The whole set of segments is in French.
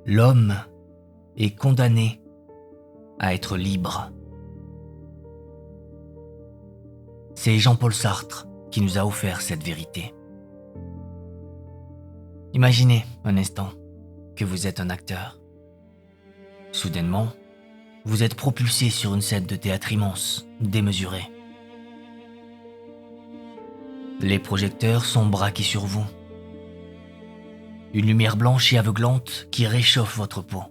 L'homme est condamné à être libre. C'est Jean-Paul Sartre qui nous a offert cette vérité. Imaginez un instant que vous êtes un acteur. Soudainement, vous êtes propulsé sur une scène de théâtre immense, démesurée. Les projecteurs sont braqués sur vous. Une lumière blanche et aveuglante qui réchauffe votre peau.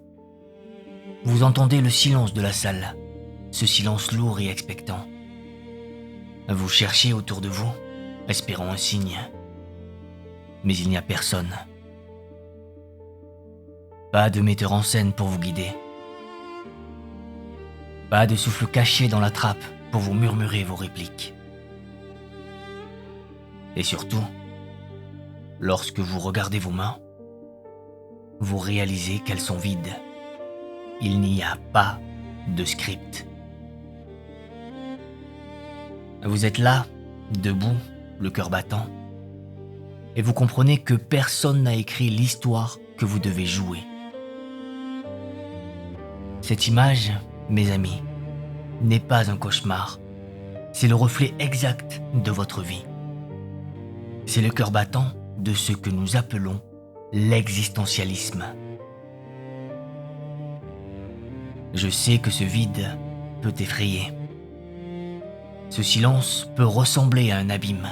Vous entendez le silence de la salle, ce silence lourd et expectant. Vous cherchez autour de vous, espérant un signe. Mais il n'y a personne. Pas de metteur en scène pour vous guider. Pas de souffle caché dans la trappe pour vous murmurer vos répliques. Et surtout, lorsque vous regardez vos mains, vous réalisez qu'elles sont vides. Il n'y a pas de script. Vous êtes là, debout, le cœur battant, et vous comprenez que personne n'a écrit l'histoire que vous devez jouer. Cette image, mes amis, n'est pas un cauchemar. C'est le reflet exact de votre vie. C'est le cœur battant de ce que nous appelons l'existentialisme. Je sais que ce vide peut effrayer. Ce silence peut ressembler à un abîme.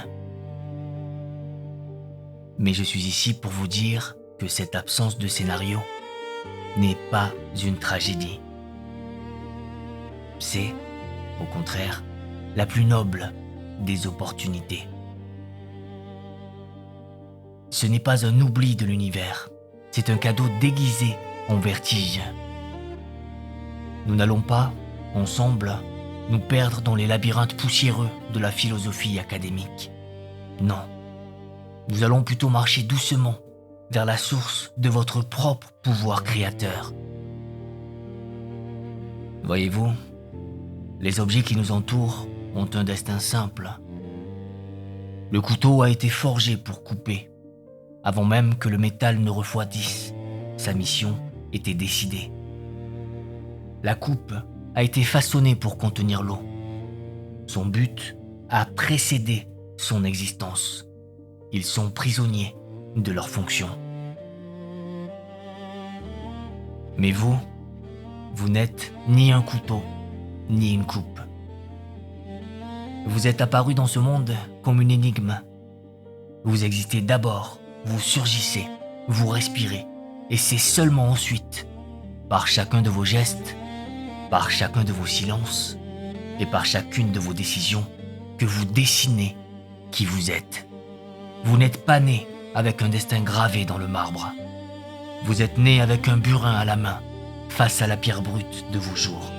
Mais je suis ici pour vous dire que cette absence de scénario n'est pas une tragédie. C'est, au contraire, la plus noble des opportunités. Ce n'est pas un oubli de l'univers, c'est un cadeau déguisé en vertige. Nous n'allons pas, ensemble, nous perdre dans les labyrinthes poussiéreux de la philosophie académique. Non, nous allons plutôt marcher doucement vers la source de votre propre pouvoir créateur. Voyez-vous, les objets qui nous entourent ont un destin simple. Le couteau a été forgé pour couper. Avant même que le métal ne refroidisse, sa mission était décidée. La coupe a été façonnée pour contenir l'eau. Son but a précédé son existence. Ils sont prisonniers de leur fonction. Mais vous n'êtes ni un couteau, ni une coupe. Vous êtes apparu dans ce monde comme une énigme. Vous existez d'abord, vous surgissez, vous respirez, et c'est seulement ensuite, par chacun de vos gestes, par chacun de vos silences, et par chacune de vos décisions, que vous dessinez qui vous êtes. Vous n'êtes pas né avec un destin gravé dans le marbre. Vous êtes né avec un burin à la main, face à la pierre brute de vos jours.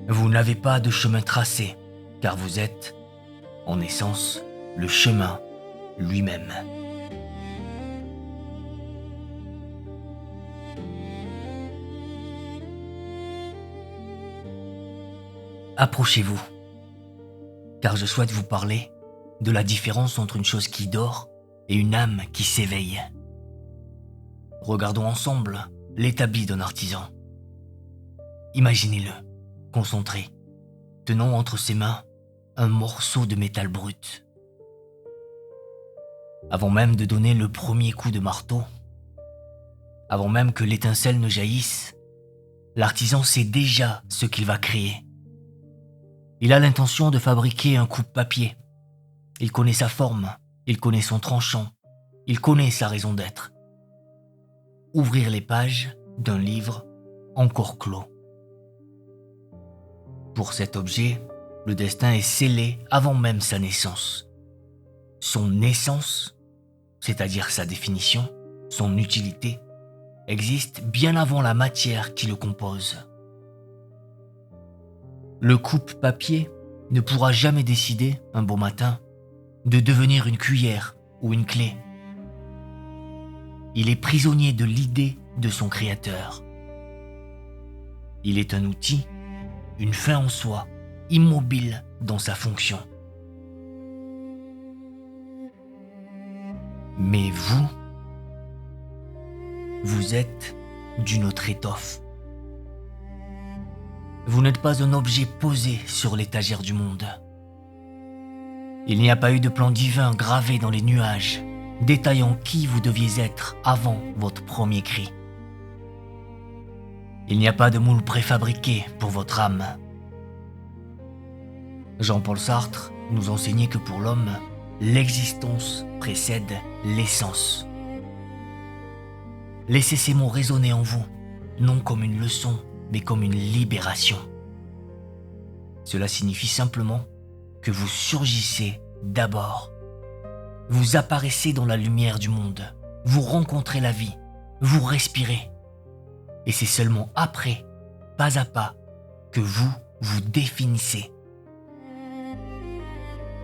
Vous n'avez pas de chemin tracé, car vous êtes, en essence, le chemin lui-même. Approchez-vous, car je souhaite vous parler de la différence entre une chose qui dort et une âme qui s'éveille. Regardons ensemble l'établi d'un artisan. Imaginez-le, concentré, tenant entre ses mains un morceau de métal brut. Avant même de donner le premier coup de marteau, avant même que l'étincelle ne jaillisse, l'artisan sait déjà ce qu'il va créer. Il a l'intention de fabriquer un coupe-papier. Il connaît sa forme, il connaît son tranchant, il connaît sa raison d'être. Ouvrir les pages d'un livre encore clos. Pour cet objet, le destin est scellé avant même sa naissance. Son essence, c'est-à-dire sa définition, son utilité, existe bien avant la matière qui le compose. Le coupe-papier ne pourra jamais décider, un beau matin, de devenir une cuillère ou une clé. Il est prisonnier de l'idée de son créateur. Il est un outil, une fin en soi, immobile dans sa fonction. Mais vous, Vous êtes d'une autre étoffe. Vous n'êtes pas un objet posé sur l'étagère du monde. Il n'y a pas eu de plan divin gravé dans les nuages, détaillant qui vous deviez être avant votre premier cri. Il n'y a pas de moule préfabriqué pour votre âme. Jean-Paul Sartre nous enseignait que pour l'homme, l'existence précède l'essence. Laissez ces mots résonner en vous, non comme une leçon, mais comme une libération. Cela signifie simplement que vous surgissez d'abord. Vous apparaissez dans la lumière du monde, vous rencontrez la vie, vous respirez. Et c'est seulement après, pas à pas, que vous vous définissez.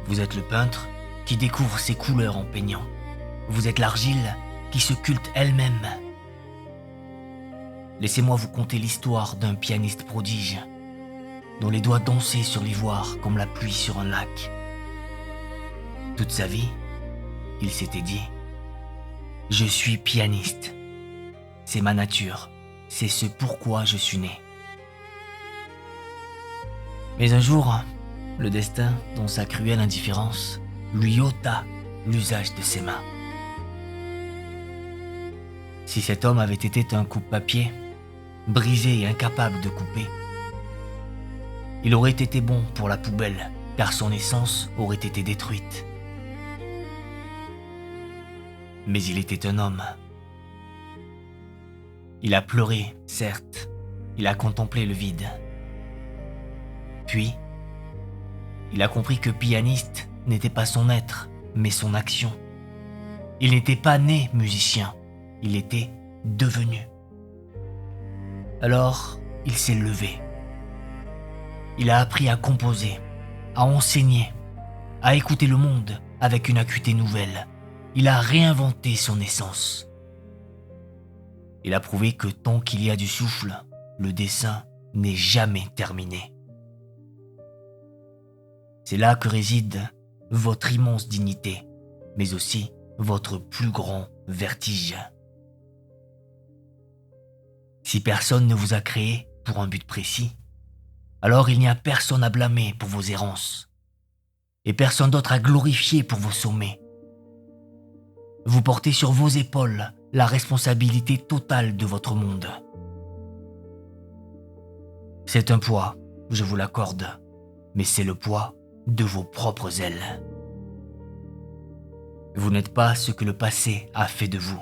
Vous êtes le peintre qui découvre ses couleurs en peignant. Vous êtes l'argile qui se sculpte elle-même. Laissez-moi vous conter l'histoire d'un pianiste prodige, dont les doigts dansaient sur l'ivoire comme la pluie sur un lac. Toute sa vie, il s'était dit « Je suis pianiste. C'est ma nature. C'est ce pourquoi je suis né. » Mais un jour, le destin, dans sa cruelle indifférence, lui ôta l'usage de ses mains. Si cet homme avait été un coupe-papier, brisé et incapable de couper, il aurait été bon pour la poubelle, car son essence aurait été détruite. Mais il était un homme. Il a pleuré, certes, il a contemplé le vide. Puis, il a compris que pianiste n'était pas son être, mais son action. Il n'était pas né musicien, il était devenu. Alors, il s'est levé. Il a appris à composer, à enseigner, à écouter le monde avec une acuité nouvelle. Il a réinventé son essence. Il a prouvé que tant qu'il y a du souffle, le dessin n'est jamais terminé. C'est là que réside votre immense dignité, mais aussi votre plus grand vertige. Si personne ne vous a créé pour un but précis, alors il n'y a personne à blâmer pour vos errances, et personne d'autre à glorifier pour vos sommets. Vous portez sur vos épaules la responsabilité totale de votre monde. C'est un poids, je vous l'accorde, mais c'est le poids de vos propres ailes. Vous n'êtes pas ce que le passé a fait de vous.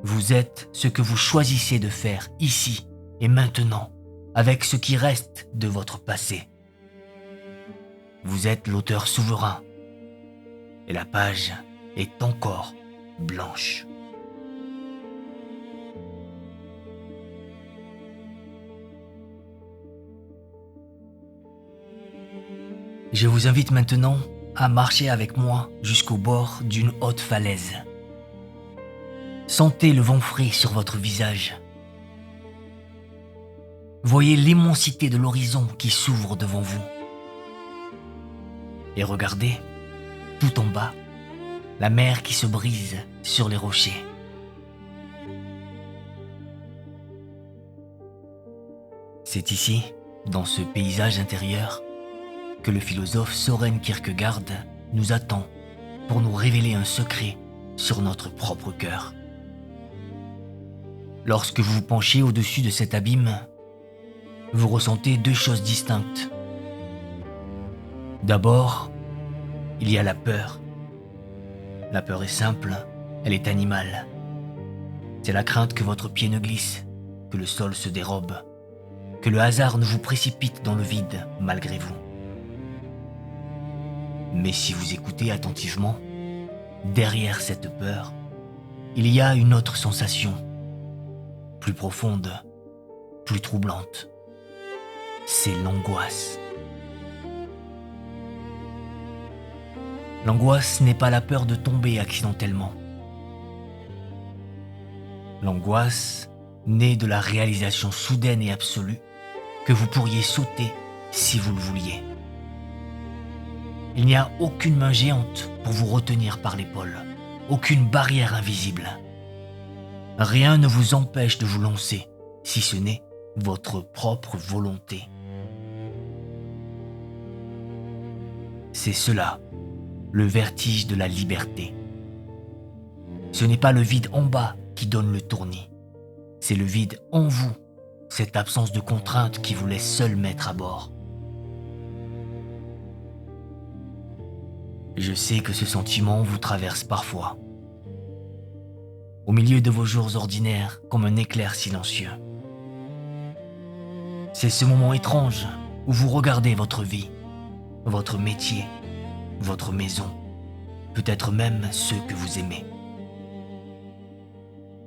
Vous êtes ce que vous choisissez de faire ici et maintenant, avec ce qui reste de votre passé. Vous êtes l'auteur souverain, et la page est encore blanche. Je vous invite maintenant à marcher avec moi jusqu'au bord d'une haute falaise. Sentez le vent frais sur votre visage. Voyez l'immensité de l'horizon qui s'ouvre devant vous. Et regardez, tout en bas, la mer qui se brise sur les rochers. C'est ici, dans ce paysage intérieur, que le philosophe Søren Kierkegaard nous attend pour nous révéler un secret sur notre propre cœur. Lorsque vous vous penchez au-dessus de cet abîme, vous ressentez deux choses distinctes. D'abord, il y a la peur. La peur est simple, elle est animale. C'est la crainte que votre pied ne glisse, que le sol se dérobe, que le hasard ne vous précipite dans le vide malgré vous. Mais si vous écoutez attentivement, derrière cette peur, il y a une autre sensation, plus profonde, plus troublante. C'est l'angoisse. L'angoisse n'est pas la peur de tomber accidentellement. L'angoisse naît de la réalisation soudaine et absolue que vous pourriez sauter si vous le vouliez. Il n'y a aucune main géante pour vous retenir par l'épaule, aucune barrière invisible. Rien ne vous empêche de vous lancer, si ce n'est votre propre volonté. C'est cela, le vertige de la liberté. Ce n'est pas le vide en bas qui donne le tournis, c'est le vide en vous, cette absence de contrainte qui vous laisse seul mettre à bord. Je sais que ce sentiment vous traverse parfois, au milieu de vos jours ordinaires comme un éclair silencieux. C'est ce moment étrange où vous regardez votre vie, votre métier, votre maison, peut-être même ceux que vous aimez.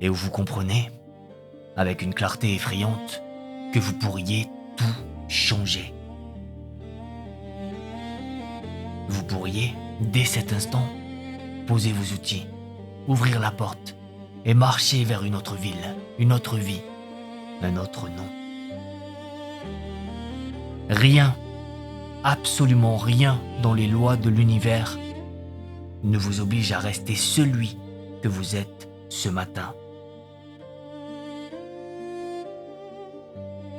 Et où vous comprenez, avec une clarté effrayante, que vous pourriez tout changer. Vous pourriez, dès cet instant, poser vos outils, ouvrir la porte et marcher vers une autre ville, une autre vie, un autre nom. Rien, absolument rien dans les lois de l'univers ne vous oblige à rester celui que vous êtes ce matin.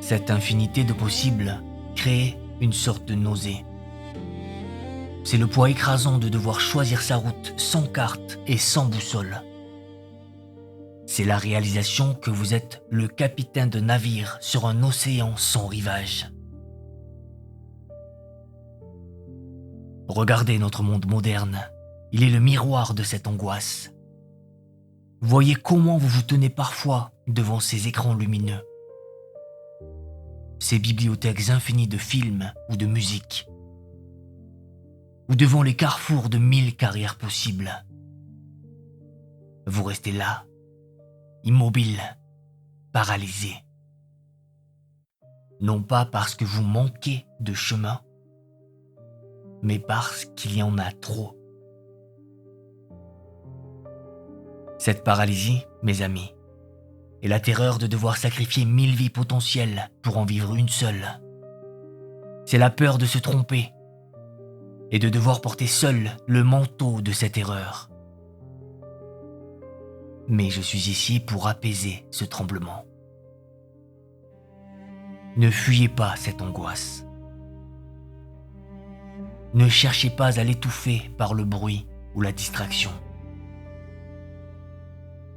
Cette infinité de possibles crée une sorte de nausée. C'est le poids écrasant de devoir choisir sa route sans carte et sans boussole. C'est la réalisation que vous êtes le capitaine de navire sur un océan sans rivage. Regardez notre monde moderne, il est le miroir de cette angoisse. Voyez comment vous vous tenez parfois devant ces écrans lumineux, ces bibliothèques infinies de films ou de musique, ou devant les carrefours de 1000 carrières possibles. Vous restez là, immobile, paralysé. Non pas parce que vous manquez de chemin, mais parce qu'il y en a trop. Cette paralysie, mes amis, est la terreur de devoir sacrifier 1000 vies potentielles pour en vivre une seule. C'est la peur de se tromper et de devoir porter seul le manteau de cette erreur. Mais je suis ici pour apaiser ce tremblement. Ne fuyez pas cette angoisse. Ne cherchez pas à l'étouffer par le bruit ou la distraction.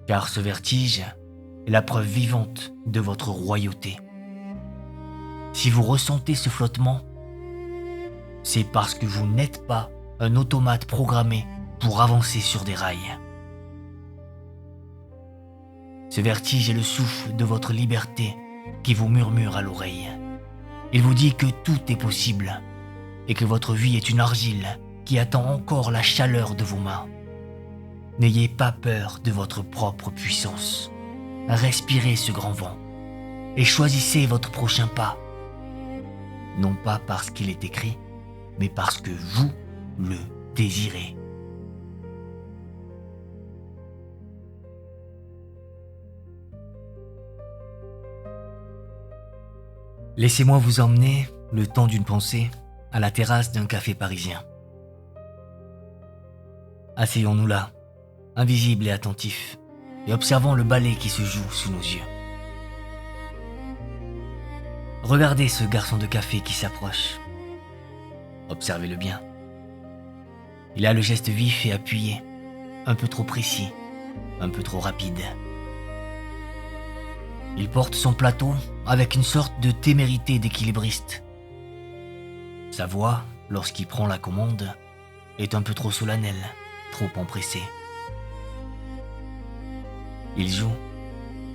Car ce vertige est la preuve vivante de votre royauté. Si vous ressentez ce flottement, c'est parce que vous n'êtes pas un automate programmé pour avancer sur des rails. Ce vertige est le souffle de votre liberté qui vous murmure à l'oreille. Il vous dit que tout est possible et que votre vie est une argile qui attend encore la chaleur de vos mains. N'ayez pas peur de votre propre puissance. Respirez ce grand vent et choisissez votre prochain pas. Non pas parce qu'il est écrit, mais parce que vous le désirez. Laissez-moi vous emmener, le temps d'une pensée, à la terrasse d'un café parisien. Asseyons-nous là, invisibles et attentifs, et observons le ballet qui se joue sous nos yeux. Regardez ce garçon de café qui s'approche. Observez-le bien. Il a le geste vif et appuyé, un peu trop précis, un peu trop rapide. Il porte son plateau avec une sorte de témérité d'équilibriste. Sa voix, lorsqu'il prend la commande, est un peu trop solennelle, trop empressée. Il joue,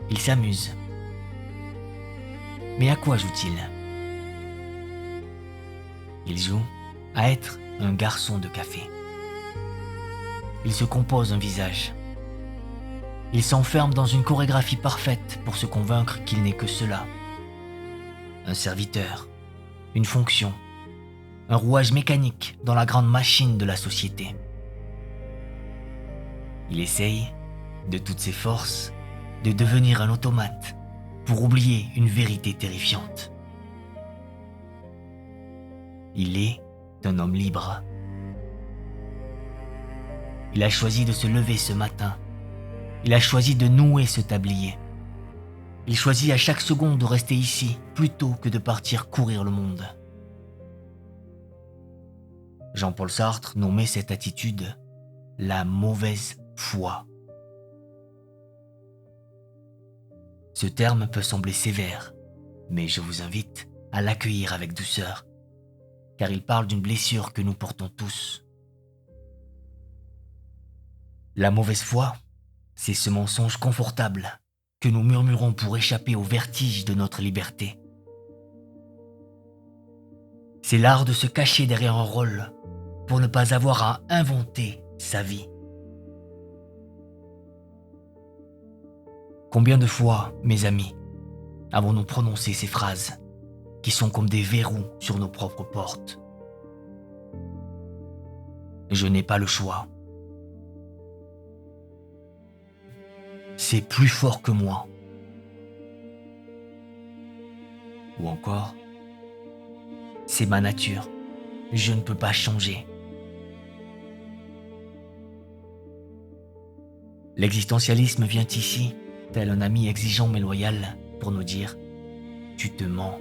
il s'amuse. Mais à quoi joue-t-il ? Il joue à être un garçon de café. Il se compose un visage. Il s'enferme dans une chorégraphie parfaite pour se convaincre qu'il n'est que cela. Un serviteur, une fonction, un rouage mécanique dans la grande machine de la société. Il essaye, de toutes ses forces, de devenir un automate pour oublier une vérité terrifiante. Il est un homme libre. Il a choisi de se lever ce matin Il a choisi de nouer ce tablier. Il choisit à chaque seconde de rester ici plutôt que de partir courir le monde. Jean-Paul Sartre nommait cette attitude la mauvaise foi. Ce terme peut sembler sévère, mais je vous invite à l'accueillir avec douceur, car il parle d'une blessure que nous portons tous. La mauvaise foi, c'est ce mensonge confortable que nous murmurons pour échapper au vertige de notre liberté. C'est l'art de se cacher derrière un rôle pour ne pas avoir à inventer sa vie. Combien de fois, mes amis, avons-nous prononcé ces phrases qui sont comme des verrous sur nos propres portes? Je n'ai pas le choix. C'est plus fort que moi. Ou encore, c'est ma nature. Je ne peux pas changer. L'existentialisme vient ici, tel un ami exigeant mais loyal, pour nous dire « tu te mens ».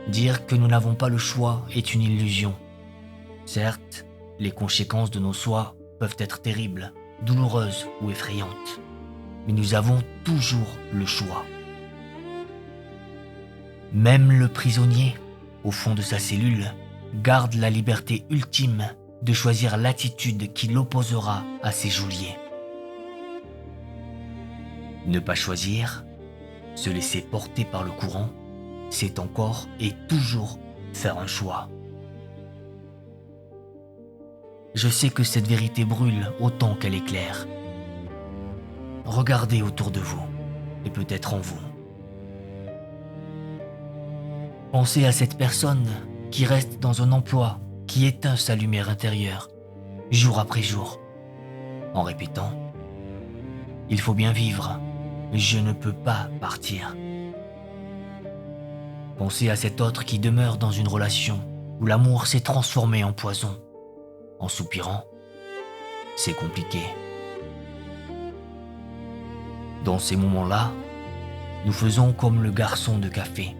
Dire que nous n'avons pas le choix est une illusion. Certes, les conséquences de nos choix peuvent être terribles, douloureuses ou effrayantes, mais nous avons toujours le choix. Même le prisonnier, au fond de sa cellule, garde la liberté ultime de choisir l'attitude qui l'opposera à ses geôliers. Ne pas choisir, se laisser porter par le courant, c'est encore et toujours faire un choix. Je sais que cette vérité brûle autant qu'elle éclaire. Regardez autour de vous, et peut-être en vous. Pensez à cette personne qui reste dans un emploi qui éteint sa lumière intérieure, jour après jour, en répétant « Il faut bien vivre, je ne peux pas partir ». Pensez à cet autre qui demeure dans une relation où l'amour s'est transformé en poison, en soupirant « C'est compliqué ». Dans ces moments-là, nous faisons comme le garçon de café.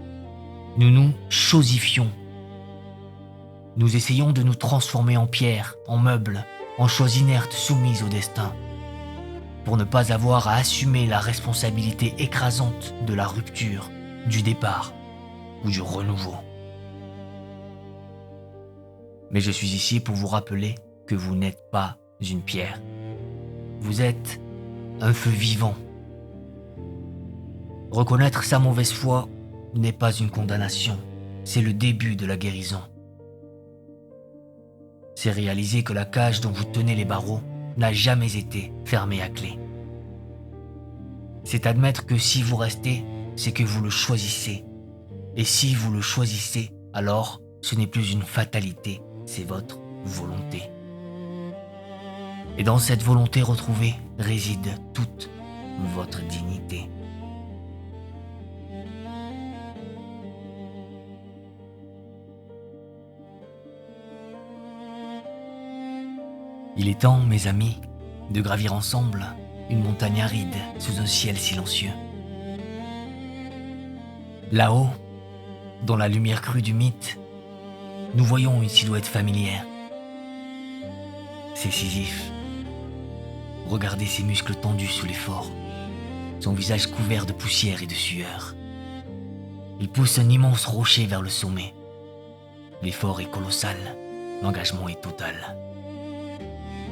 Nous nous chosifions. Nous essayons de nous transformer en pierre, en meuble, en choses inertes soumises au destin, pour ne pas avoir à assumer la responsabilité écrasante de la rupture, du départ ou du renouveau. Mais je suis ici pour vous rappeler que vous n'êtes pas une pierre. Vous êtes un feu vivant. Reconnaître sa mauvaise foi n'est pas une condamnation, c'est le début de la guérison. C'est réaliser que la cage dont vous tenez les barreaux n'a jamais été fermée à clé. C'est admettre que si vous restez, c'est que vous le choisissez. Et si vous le choisissez, alors ce n'est plus une fatalité, c'est votre volonté. Et dans cette volonté retrouvée réside toute votre dignité. Il est temps, mes amis, de gravir ensemble une montagne aride sous un ciel silencieux. Là-haut, dans la lumière crue du mythe, nous voyons une silhouette familière. C'est Sisyphe. Regardez ses muscles tendus sous l'effort, son visage couvert de poussière et de sueur. Il pousse un immense rocher vers le sommet. L'effort est colossal, l'engagement est total.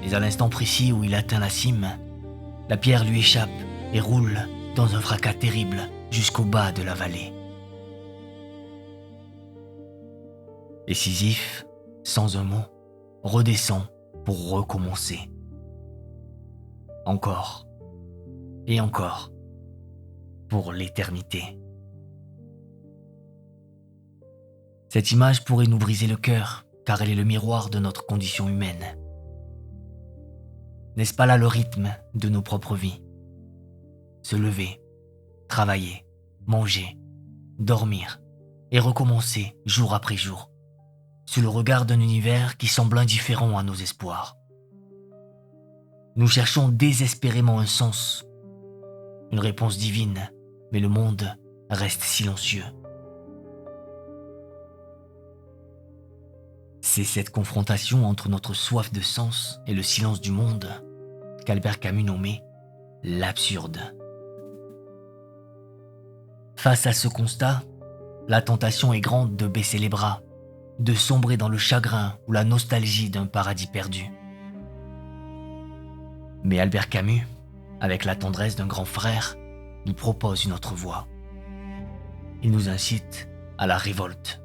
Mais à l'instant précis où il atteint la cime, la pierre lui échappe et roule dans un fracas terrible jusqu'au bas de la vallée. Et Sisyphe, sans un mot, redescend pour recommencer. Encore et encore, pour l'éternité. Cette image pourrait nous briser le cœur, car elle est le miroir de notre condition humaine. N'est-ce pas là le rythme de nos propres vies? Se lever, travailler, manger, dormir et recommencer jour après jour, sous le regard d'un univers qui semble indifférent à nos espoirs. Nous cherchons désespérément un sens, une réponse divine, mais le monde reste silencieux. C'est cette confrontation entre notre soif de sens et le silence du monde qu'Albert Camus nommait l'absurde. Face à ce constat, la tentation est grande de baisser les bras, de sombrer dans le chagrin ou la nostalgie d'un paradis perdu. Mais Albert Camus, avec la tendresse d'un grand frère, nous propose une autre voie. Il nous incite à la révolte.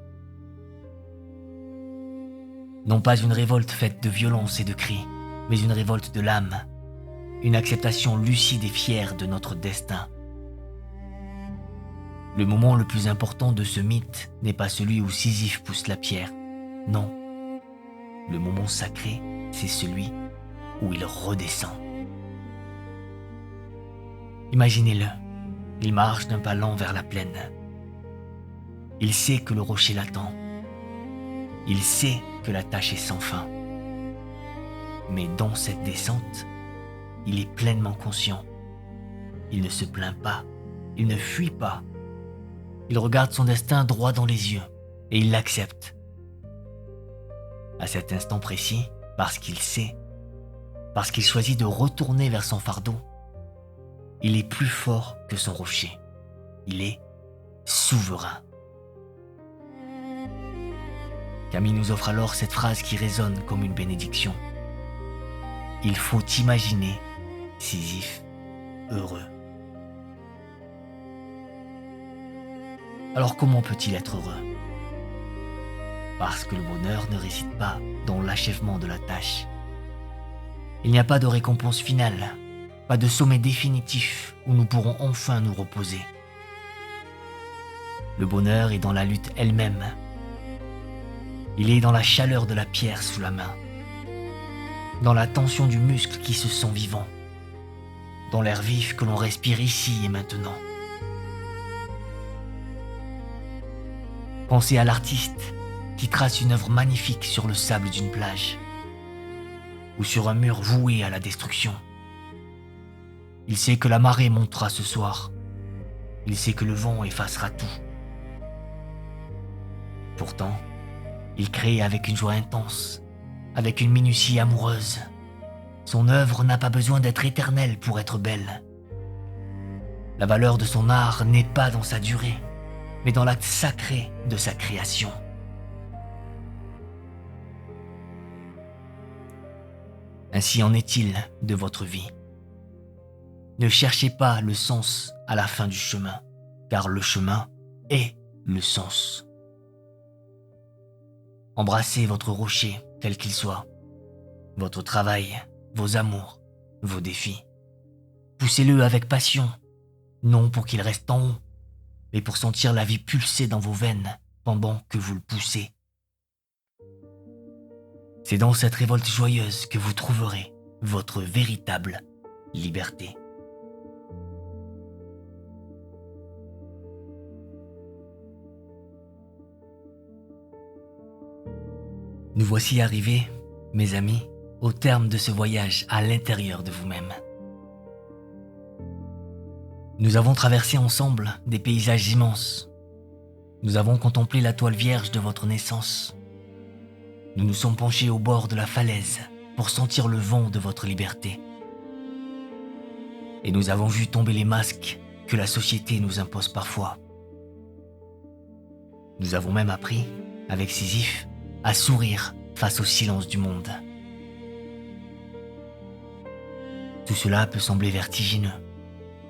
Non pas une révolte faite de violence et de cris, mais une révolte de l'âme, une acceptation lucide et fière de notre destin. Le moment le plus important de ce mythe n'est pas celui où Sisyphe pousse la pierre. Non. Le moment sacré, c'est celui où il redescend. Imaginez-le. Il marche d'un pas lent vers la plaine. Il sait que le rocher l'attend. Il sait que la tâche est sans fin. Mais dans cette descente, il est pleinement conscient. Il ne se plaint pas. Il ne fuit pas. Il regarde son destin droit dans les yeux et il l'accepte. À cet instant précis, parce qu'il sait, parce qu'il choisit de retourner vers son fardeau, il est plus fort que son rocher. Il est souverain. Camus nous offre alors cette phrase qui résonne comme une bénédiction. Il faut imaginer Sisyphe heureux. Alors comment peut-il être heureux? Parce que le bonheur ne réside pas dans l'achèvement de la tâche. Il n'y a pas de récompense finale, pas de sommet définitif où nous pourrons enfin nous reposer. Le bonheur est dans la lutte elle-même. Il est dans la chaleur de la pierre sous la main, dans la tension du muscle qui se sent vivant, dans l'air vif que l'on respire ici et maintenant. Pensez à l'artiste qui trace une œuvre magnifique sur le sable d'une plage ou sur un mur voué à la destruction. Il sait que la marée montera ce soir. Il sait que le vent effacera tout. Pourtant, il crée avec une joie intense, avec une minutie amoureuse. Son œuvre n'a pas besoin d'être éternelle pour être belle. La valeur de son art n'est pas dans sa durée, mais dans l'acte sacré de sa création. Ainsi en est-il de votre vie. Ne cherchez pas le sens à la fin du chemin, car le chemin est le sens. Embrassez votre rocher, quel qu'il soit, votre travail, vos amours, vos défis. Poussez-le avec passion, non pour qu'il reste en haut, mais pour sentir la vie pulser dans vos veines pendant que vous le poussez. C'est dans cette révolte joyeuse que vous trouverez votre véritable liberté. Nous voici arrivés, mes amis, au terme de ce voyage à l'intérieur de vous-même. Nous avons traversé ensemble des paysages immenses. Nous avons contemplé la toile vierge de votre naissance. Nous nous sommes penchés au bord de la falaise pour sentir le vent de votre liberté. Et nous avons vu tomber les masques que la société nous impose parfois. Nous avons même appris, avec Sisyphe, à sourire face au silence du monde. Tout cela peut sembler vertigineux,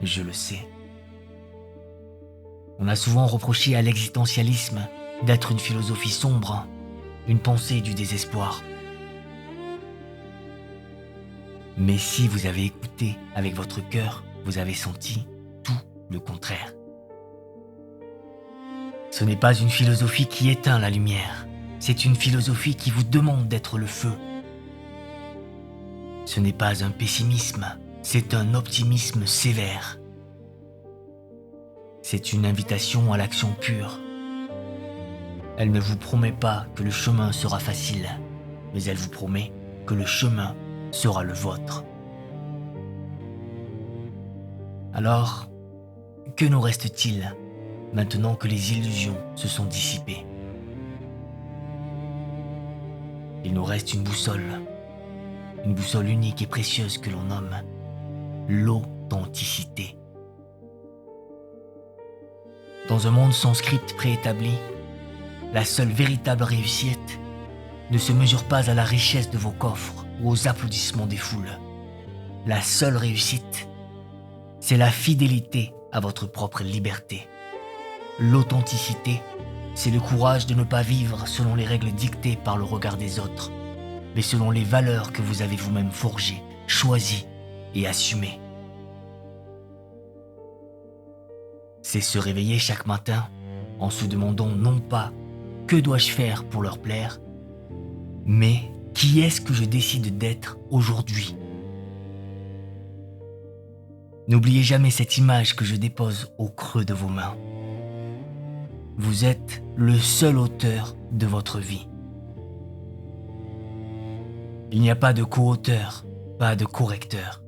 je le sais. On a souvent reproché à l'existentialisme d'être une philosophie sombre, une pensée du désespoir. Mais si vous avez écouté avec votre cœur, vous avez senti tout le contraire. Ce n'est pas une philosophie qui éteint la lumière. C'est une philosophie qui vous demande d'être le feu. Ce n'est pas un pessimisme, c'est un optimisme sévère. C'est une invitation à l'action pure. Elle ne vous promet pas que le chemin sera facile, mais elle vous promet que le chemin sera le vôtre. Alors, que nous reste-t-il maintenant que les illusions se sont dissipées? Il nous reste une boussole unique et précieuse que l'on nomme l'authenticité. Dans un monde sans script préétabli, la seule véritable réussite ne se mesure pas à la richesse de vos coffres ou aux applaudissements des foules. La seule réussite, c'est la fidélité à votre propre liberté. L'authenticité, c'est le courage de ne pas vivre selon les règles dictées par le regard des autres, mais selon les valeurs que vous avez vous-même forgées, choisies et assumées. C'est se réveiller chaque matin en se demandant non pas « que dois-je faire pour leur plaire ?», mais « qui est-ce que je décide d'être aujourd'hui ?» N'oubliez jamais cette image que je dépose au creux de vos mains. Vous êtes le seul auteur de votre vie. Il n'y a pas de co-auteur, pas de correcteur.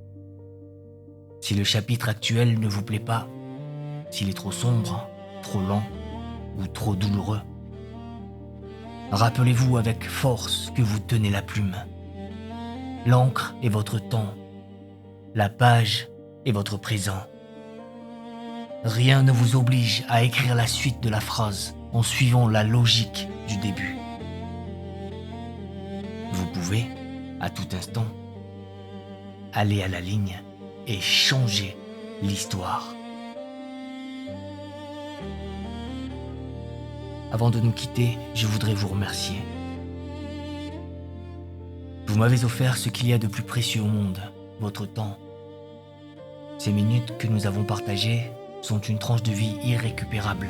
Si le chapitre actuel ne vous plaît pas, s'il est trop sombre, trop lent ou trop douloureux, rappelez-vous avec force que vous tenez la plume. L'encre est votre temps, la page est votre présent. Rien ne vous oblige à écrire la suite de la phrase en suivant la logique du début. Vous pouvez, à tout instant, aller à la ligne et changer l'histoire. Avant de nous quitter, je voudrais vous remercier. Vous m'avez offert ce qu'il y a de plus précieux au monde, votre temps. Ces minutes que nous avons partagées sont une tranche de vie irrécupérable,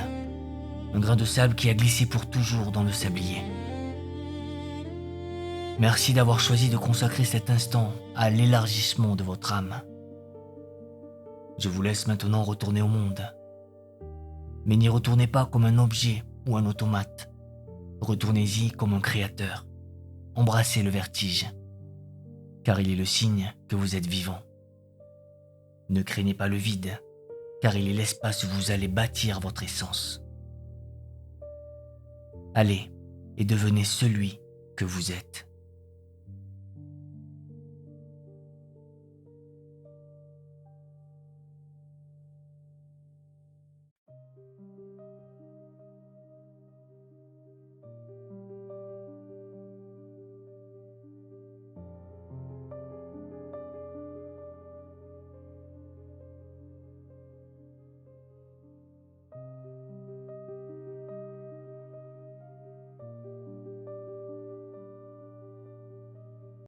un grain de sable qui a glissé pour toujours dans le sablier. Merci d'avoir choisi de consacrer cet instant à l'élargissement de votre âme. Je vous laisse maintenant retourner au monde. Mais n'y retournez pas comme un objet ou un automate. Retournez-y comme un créateur. Embrassez le vertige, car il est le signe que vous êtes vivant. Ne craignez pas le vide, car il est l'espace où vous allez bâtir votre essence. Allez et devenez celui que vous êtes.